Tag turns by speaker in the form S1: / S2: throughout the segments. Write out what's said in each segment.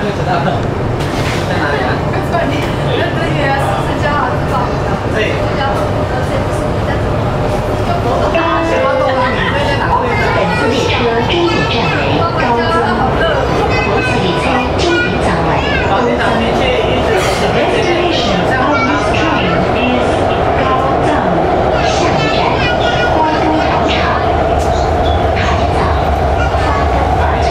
S1: 知道了，在哪里啊？对。先发动啊！你那在哪个位置啊？
S2: 本次列车终点站为高增，国此列车终点站为高增。The destination of this train is 高增，下一站花都广场，海早花都广场。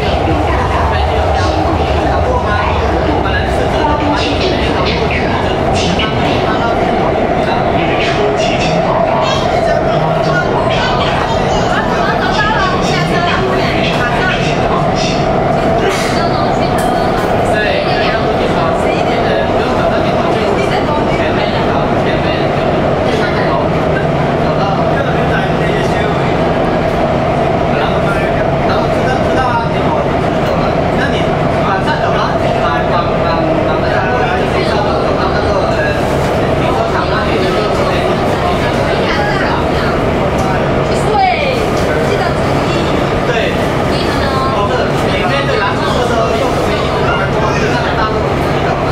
S2: 铁路大道、新贵妇、百合路、花都汽车站乘客，请准备。列车即将到达花都广场站，请列车与乘客之间放行。
S1: 对，要不地方，不用找到地方，就前面好，前面就第三个楼，找到。然后知道啊，结果走了。那你往上走了，往那个路就是走到那个停车场那里，就是对，我是里面的蓝色的右手边一直走，是那个大路一走了。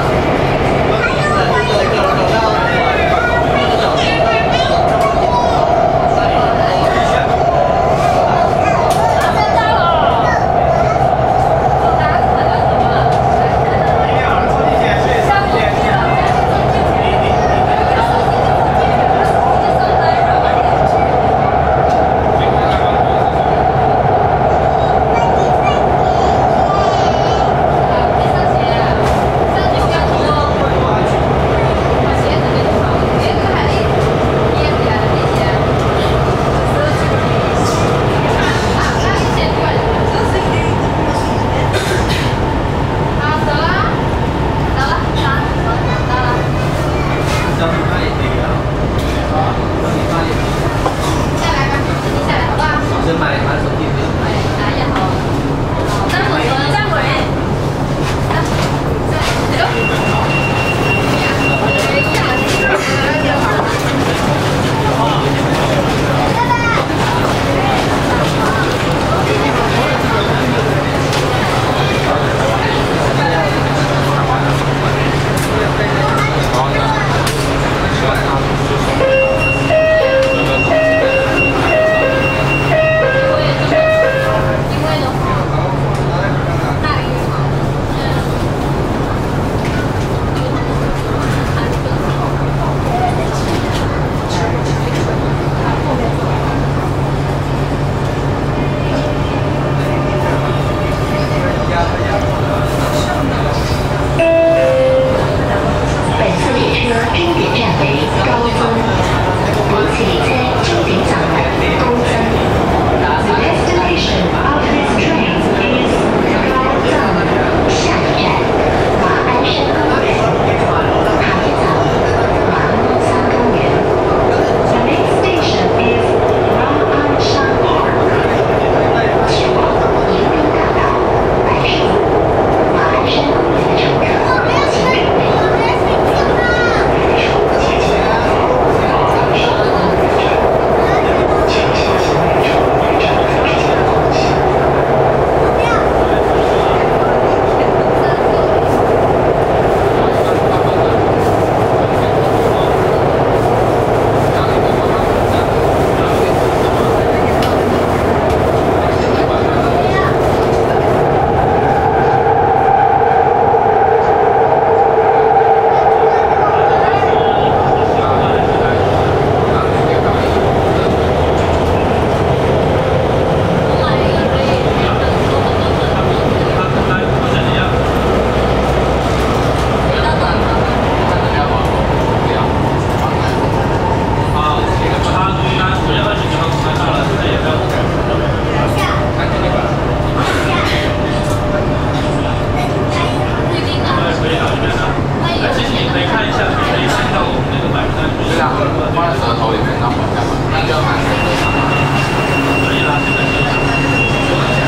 S1: 到你那里可以啊，到你那里。先买满手。